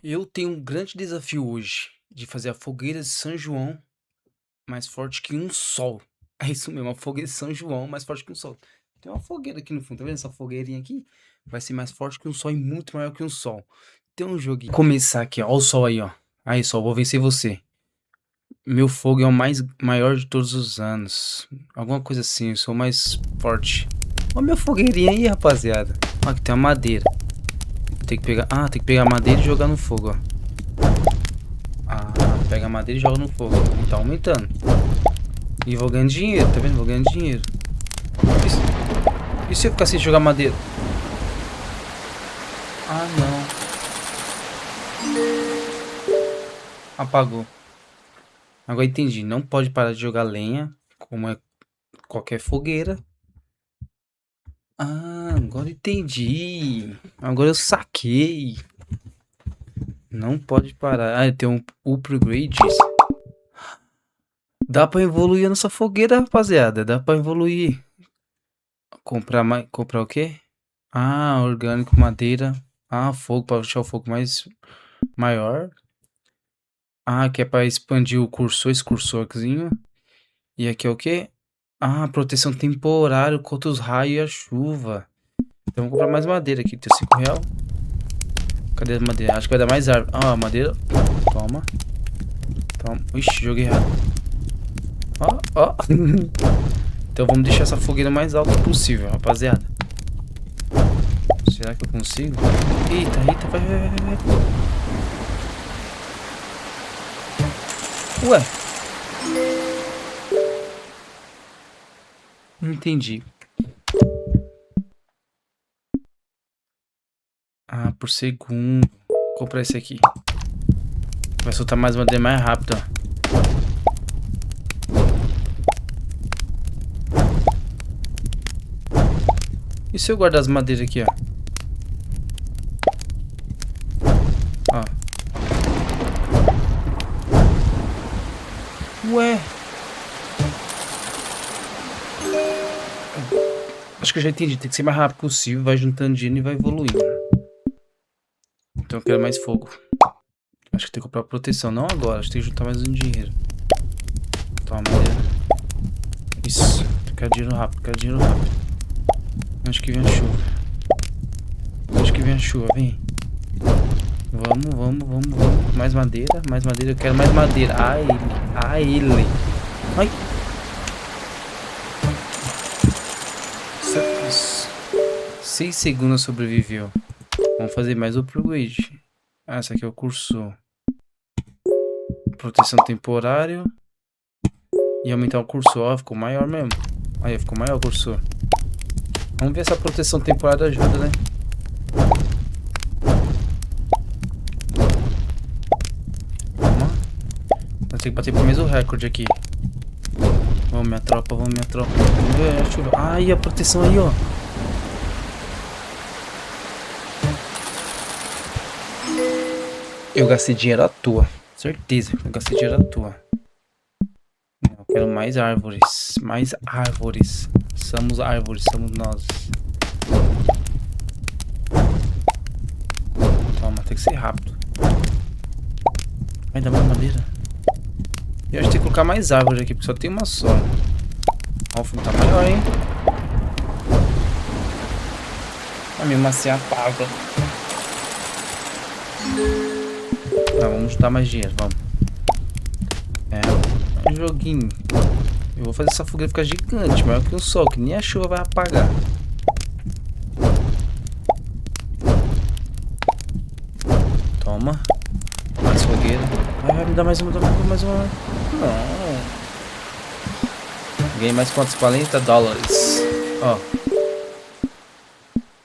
Eu tenho um grande desafio hoje de fazer a fogueira de São João mais forte que um sol. É isso mesmo, a fogueira de São João mais forte que um sol. Tem uma fogueira aqui no fundo, tá vendo essa fogueirinha aqui? Vai ser mais forte que um sol e muito maior que um sol. Tem um joguinho. Vou começar aqui, ó. Olha o sol aí, ó. Aí, sol, vou vencer você. Meu fogo é o mais maior de todos os anos. Alguma coisa assim, eu sou o mais forte. Olha minha fogueirinha aí, rapaziada. Ó, aqui tem uma madeira. Tem que pegar a madeira e jogar no fogo, ó. Ah, pega a madeira e joga no fogo. E tá aumentando. E vou ganhando dinheiro, tá vendo? Vou ganhando dinheiro. E se eu ficar sem jogar madeira? Ah, não. Apagou. Agora entendi. Não pode parar de jogar lenha, como é qualquer fogueira. Ah, agora entendi. Agora eu saquei. Não pode parar. Ah, tem um upgrade. Dá pra evoluir nessa fogueira, rapaziada. Dá pra evoluir. Comprar mais. Comprar o quê? Ah, orgânico, madeira. Ah, fogo, para deixar o fogo mais maior. Ah, que é para expandir o cursor, esse cursorzinho. E aqui é o quê? Ah, proteção temporária contra os raios e a chuva. Então vou comprar mais madeira aqui, tem 5 real. Cadê a madeira? Acho que vai dar mais árvore. Ah, madeira. Toma. Toma. Ixi, joguei errado. Ó, ó. Então vamos deixar essa fogueira mais alta possível, rapaziada. Será que eu consigo? Eita, eita, vai. Ué. Não entendi. Ah, por segundo. Vou comprar esse aqui. Vai soltar mais madeira mais rápido, ó. E se eu guardar as madeiras aqui, ó? Ó. Ué. Acho que eu já entendi. Tem que ser mais rápido possível. Vai juntando dinheiro e vai evoluindo. Então eu quero mais fogo. Acho que tem que comprar proteção. Não agora. Acho que tem que juntar mais um dinheiro. Toma madeira. Isso. Quero dinheiro rápido. Quero dinheiro rápido. Acho que vem a chuva. Acho que vem a chuva. Vem. Vamos. Mais madeira. Mais madeira. Eu quero mais madeira. Ah, ele. Ai. 6 segundos sobreviveu. Vamos fazer mais o upgrade. Ah, essa aqui é o cursor. Proteção temporária. E aumentar o cursor. Ó, ficou maior mesmo. Aí, ficou maior o cursor. Vamos ver se a proteção temporária ajuda, né? Vamos. Nós temos que bater pro mesmo recorde aqui. Vamos, minha tropa, vamos, minha tropa. Vamos ver a chuva. Ai, a proteção aí, ó. Eu gastei dinheiro à toa. Certeza, eu gastei dinheiro à toa. Eu quero mais árvores. Mais árvores. Somos árvores, somos nós. Toma, tem que ser rápido. Vai dar mais madeira. Eu acho que tem que colocar mais árvores aqui, porque só tem uma só. Ó, o fogo tá maior, hein? Ah, mesmo assim apaga. Vamos juntar mais dinheiro, vamos. É um joguinho. Eu vou fazer essa fogueira ficar gigante, maior que um sol, que nem a chuva vai apagar. Toma. Mais fogueira. Vai me dar mais uma, mais uma. Não. Ganhei mais quantos? $40. Ó.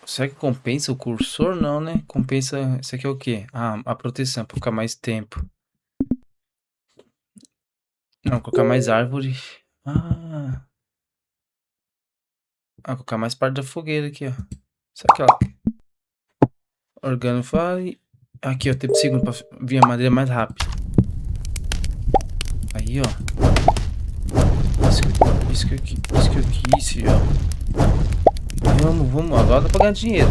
Será que compensa o cursor? Não, né? Compensa... Isso aqui é o quê? Ah, a proteção, pra ficar mais tempo. Não, colocar mais árvore. Ah, colocar mais parte da fogueira aqui, ó. Isso aqui, ó. Organofale. Aqui, ó. Tempo de segundo pra vir a madeira mais rápido. Aí, ó. Isso que eu quis, ó. Vamos. Agora dá pra ganhar dinheiro.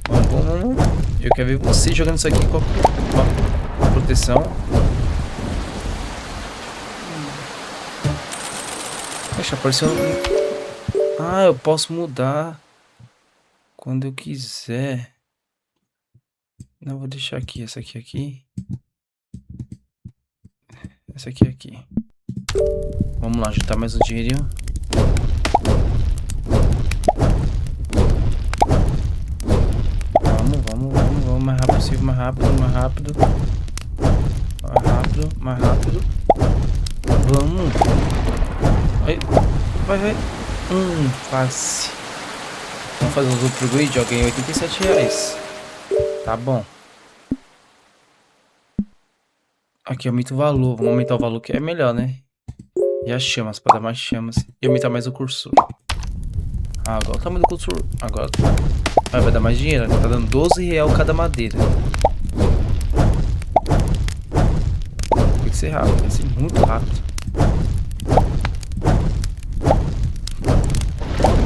Vamos. Eu quero ver você jogando isso aqui com a proteção. Poxa, apareceu... Ah, eu posso mudar quando eu quiser. Não, vou deixar aqui, essa aqui. Essa aqui. Vamos lá, juntar mais um dinheirinho. Vamos, mais rápido possível, mais rápido. Vamos. Vai. Quase. Vamos fazer os upgrade, eu ganhei R$87. Tá bom. Aqui aumenta o valor, vamos aumentar o valor que é melhor, né? E as chamas, para dar mais chamas. E aumentar mais o cursor. Ah, agora o tamanho do cursor. Agora vai dar mais dinheiro, né? Tá dando R$12 cada madeira. Tem que ser rápido, tem que ser muito rápido.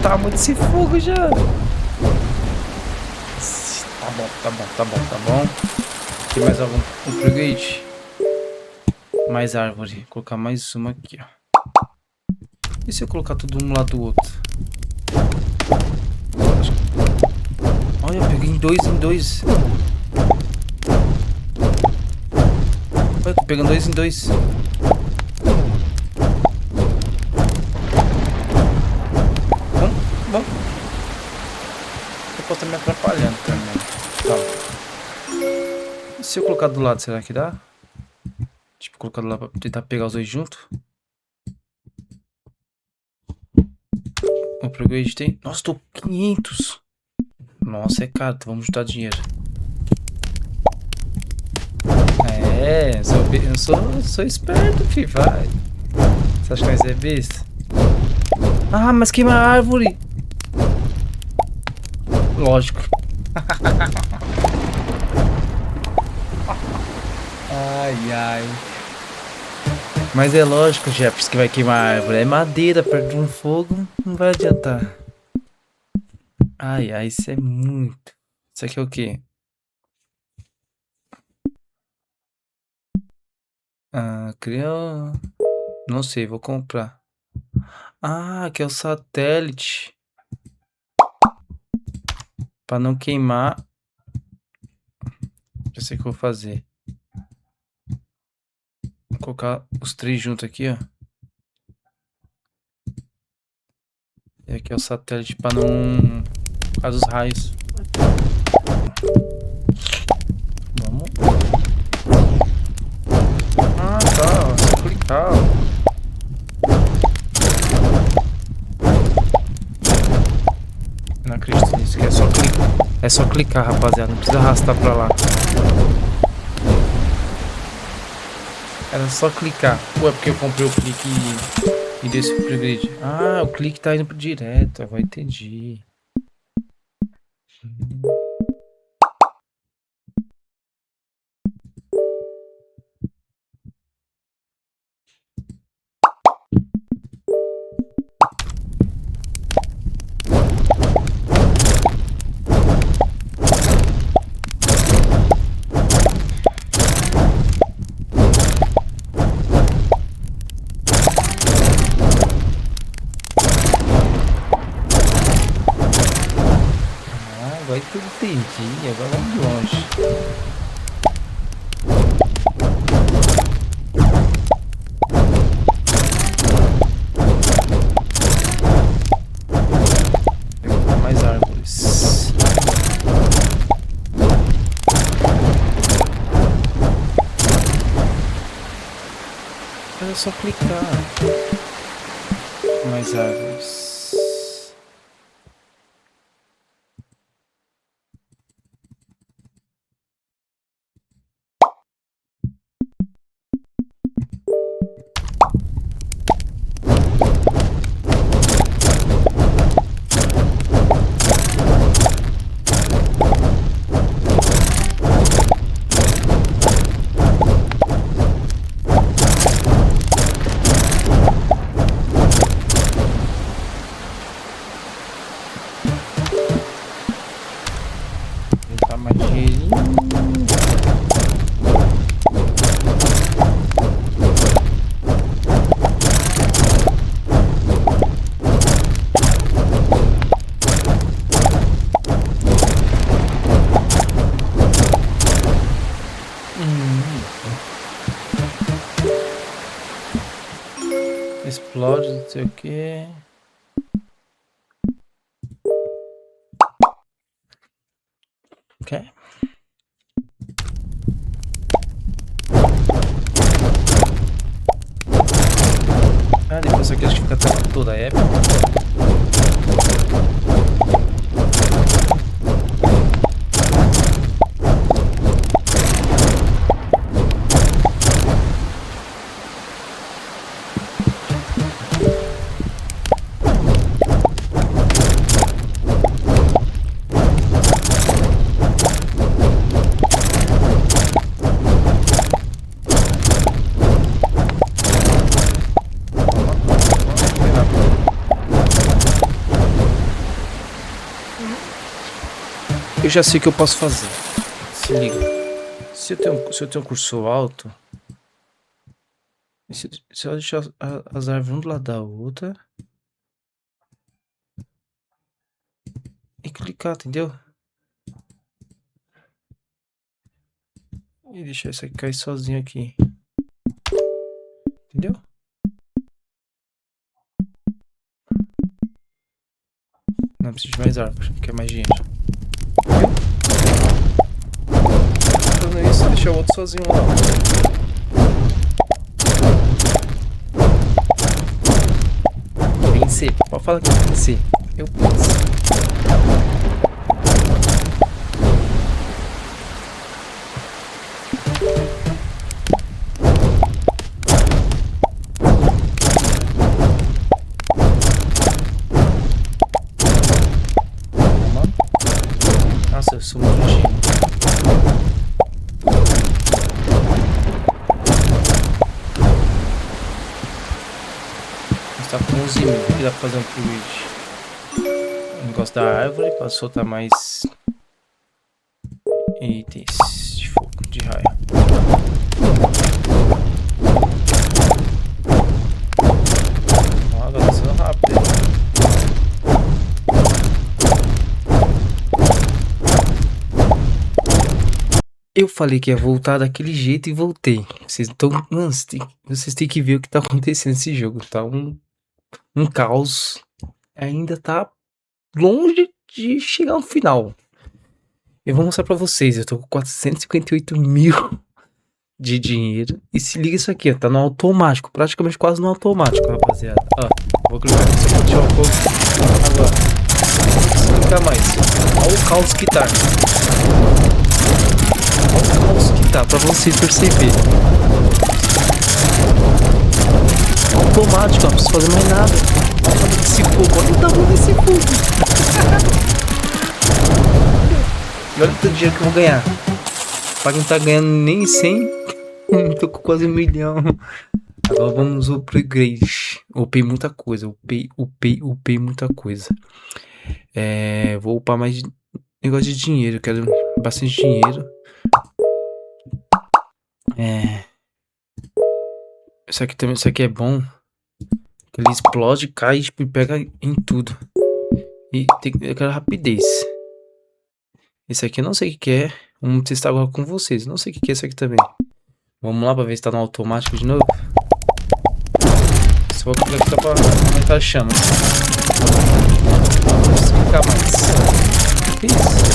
Tá muito esse fogo já. Tá bom. Tem mais algum upgrade? Mais árvore. Vou colocar mais uma aqui, ó. E se eu colocar tudo um lado do outro? Olha, eu peguei em dois. Olha, tô pegando 2 em 2. Bom. Eu posso estar me atrapalhando também. Tá. E se eu colocar do lado, será que dá? Tipo, colocar do lado pra tentar pegar os dois juntos. O upgrade tem... Nossa, tô 500. Nossa, é caro. Então vamos juntar dinheiro. Eu sou esperto, filho. Vai. Você acha que nós é besta? Ah, mas queima a árvore. Lógico. Ai. Mas é lógico, Jefferson, que vai queimar a árvore. É madeira, perto de um fogo, não vai adiantar. Ai, isso é muito. Isso aqui é o quê? Criou... Não sei, vou comprar. Que é o satélite. Pra não queimar. Já sei o que eu vou fazer. Vou colocar os 3 juntos aqui, ó. E aqui é o satélite pra não... Por causa dos raios. Vamos. Tá. É só clicar, ó. Não acredito nisso, que é só clicar. É só clicar, rapaziada. Não precisa arrastar pra lá. Era só clicar. Ou é porque eu comprei o clique e dei esse upgrade? O clique tá indo pro direto. Agora entendi. Agora que eu entendi, agora vamos longe. Pegar mais árvores. É só clicar. Mais árvores. Explode, não sei o que. Ok. Ah, depois isso aqui acho que fica até toda a época. Eu já sei o que eu posso fazer. Se liga. Se eu tenho um cursor alto, se eu deixar as árvores um do lado da outra e clicar, entendeu? E deixar isso aqui cair sozinho aqui. Entendeu? Não preciso de mais árvores, quer mais dinheiro. Fazendo isso, deixar o outro sozinho lá. Vencer, pode falar que vencer. Eu penso. Nossa, eu sou muito gênio. Está com 11 mil. Aqui dá pra fazer um upgrade. O negócio da árvore para soltar mais itens de fogo, de raio. Ó, agora tá sendo rápido. Eu falei que ia voltar daquele jeito e voltei. Vocês estão. Mano, vocês têm que ver o que tá acontecendo nesse jogo. Tá um caos. Ainda tá longe de chegar ao final. Eu vou mostrar pra vocês. Eu tô com 458 mil de dinheiro. E se liga isso aqui, ó. Tá no automático. Praticamente quase no automático, rapaziada. Ó, vou clicar nisso aqui. Deixa eu fogo. Agora. Não clicar mais. Olha o caos que tá. Olha o caos que tá, pra você perceber. Automático, ó. Não preciso fazer mais nada. Olha esse fogo. Olha o tamanho desse fogo. E olha o tanto de dinheiro que eu vou ganhar. Pra quem tá ganhando nem 100, tô com quase 1 milhão. Agora vamos ao upgrade. Upei muita coisa. Upei muita coisa. Vou upar mais negócio de dinheiro. Quero bastante dinheiro. Isso aqui também, isso aqui é bom. Ele explode, cai e pega em tudo. E eu quero rapidez. Esse aqui eu não sei o que é. Vamos testar agora com vocês. Não sei o que é esse aqui também. Vamos lá pra ver se tá no automático de novo. Só vou clicar aqui pra aumentar a chama. Vamos explicar mais. O que é isso?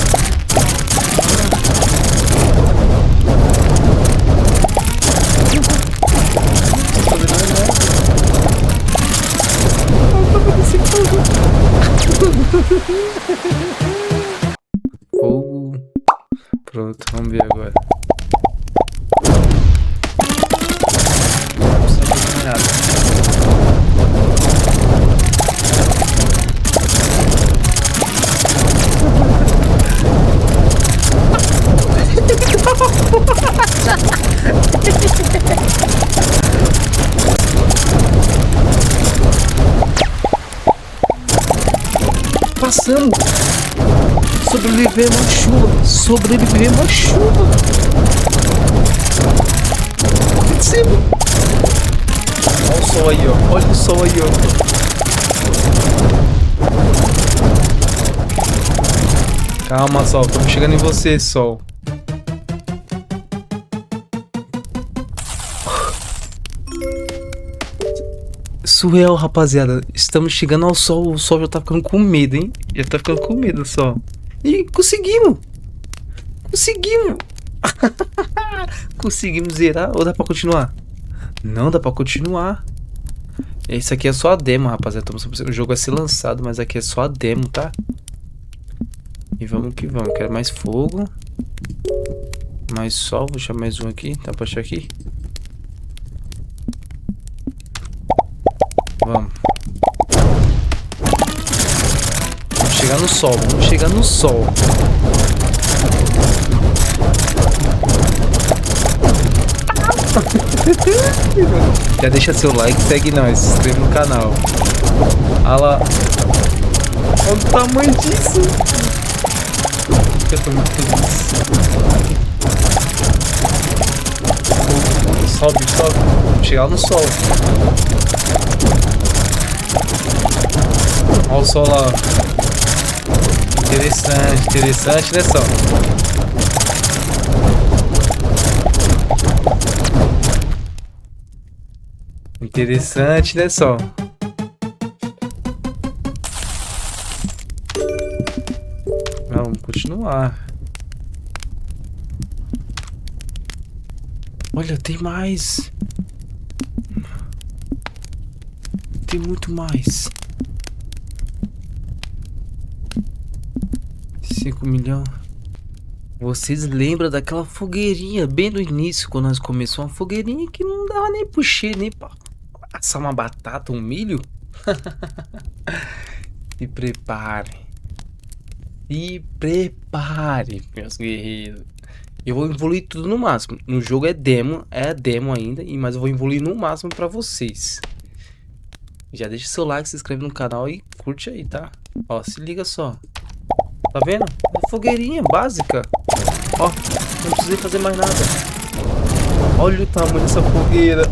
Fogo. Pronto, vamos ver agora. Não precisa fazer nada. Passamos. Sobreviver uma chuva. Sobreviver uma chuva. De cima. Olha o sol aí, ó. Olha o sol aí, ó. Calma, sol. Estamos chegando em você, sol. Surreal, rapaziada. Estamos chegando ao sol. O sol já tá ficando com medo, hein? Já tá ficando com medo, sol. E conseguimos! Conseguimos! Conseguimos zerar ou dá pra continuar? Não, dá pra continuar. Esse aqui é só a demo, rapaziada. O jogo vai ser lançado, mas aqui é só a demo, tá? E vamos que vamos. Quero mais fogo. Mais sol. Vou achar mais um aqui. Dá pra achar aqui? Vamos. Vamos chegar no sol. Vamos chegar no sol. Já deixa seu like, segue nós, se inscreve no canal. Olha lá. Olha o tamanho disso. Eu tô muito feliz. Sobe, sobe. Vamos chegar no sol. Olha o sol lá. Interessante, interessante, né, sol? Interessante, né, sol? Vamos continuar. Olha, tem mais. Tem muito mais. 5 milhões. Vocês lembram daquela fogueirinha bem no início, quando nós começamos? Uma fogueirinha que não dava nem pro cheiro, nem pra assar uma batata, um milho. Se prepare. Se prepare, meus guerreiros. Eu vou evoluir tudo no máximo. No jogo é demo ainda, mas eu vou evoluir no máximo pra vocês. Já deixa seu like, se inscreve no canal e curte aí, tá? Ó, se liga só. Tá vendo? Uma fogueirinha básica. Ó, não precisei fazer mais nada. Olha o tamanho dessa fogueira.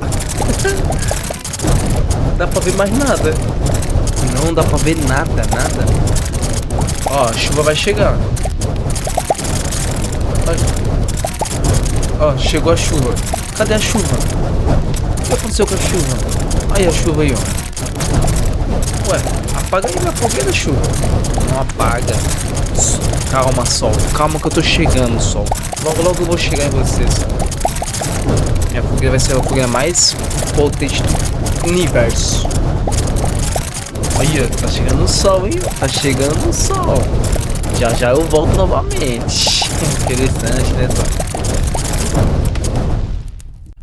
Dá pra ver mais nada. Não dá pra ver nada, nada. Ó, a chuva vai chegar. Ó, chegou a chuva. Cadê a chuva? O que aconteceu com a chuva? Aí a chuva aí, ó. Ué, apaga aí minha fogueira, chuva. Não apaga. Calma, sol. Calma que eu tô chegando, sol. Logo, logo eu vou chegar em você, sol. Minha fogueira vai ser a fogueira mais potente do universo. Olha, tá chegando o sol, hein? Tá chegando o sol. Já já eu volto novamente. Interessante, né, sol?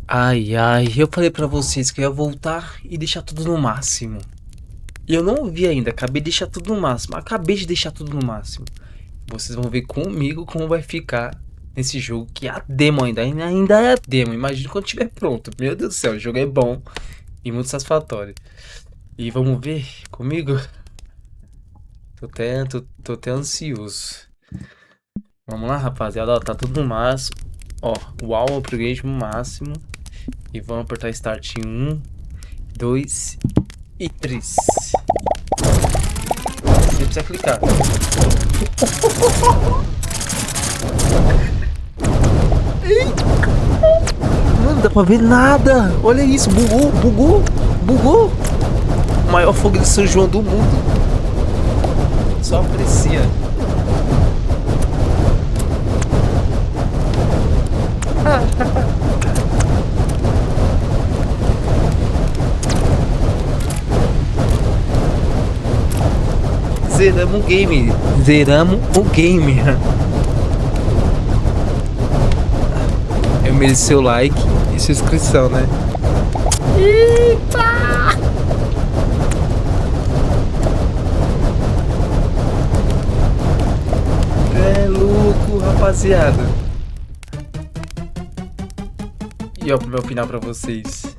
Ai, ai, eu falei pra vocês que eu ia voltar e deixar tudo no máximo. E eu não vi ainda, acabei de deixar tudo no máximo. Acabei de deixar tudo no máximo. Vocês vão ver comigo como vai ficar nesse jogo, que é a demo ainda é a demo. Imagina quando estiver pronto. Meu Deus do céu, o jogo é bom e muito satisfatório. E vamos ver comigo? Tô até ansioso. Vamos lá, rapaziada, ó, tá tudo no máximo. Ó, uau, upgrade no máximo. E vamos apertar start em 1, 2 e 3. Você precisa clicar. Mano, não dá pra ver nada. Olha isso, bugou. O maior fogo de São João do mundo. Só aprecia. Zeramos o game. Eu mereci seu like e sua inscrição, né? Eita! É louco, rapaziada. E ó, pro meu final pra vocês.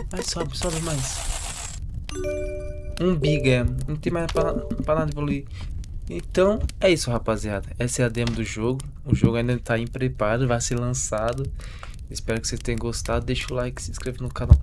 Vai, sobe mais. umbigo, não tem mais pra nada evoluir. Então, é isso, rapaziada. Essa é a demo do jogo. O jogo ainda tá em preparo, vai ser lançado. Espero que vocês tenham gostado. Deixa o like, se inscreve no canal.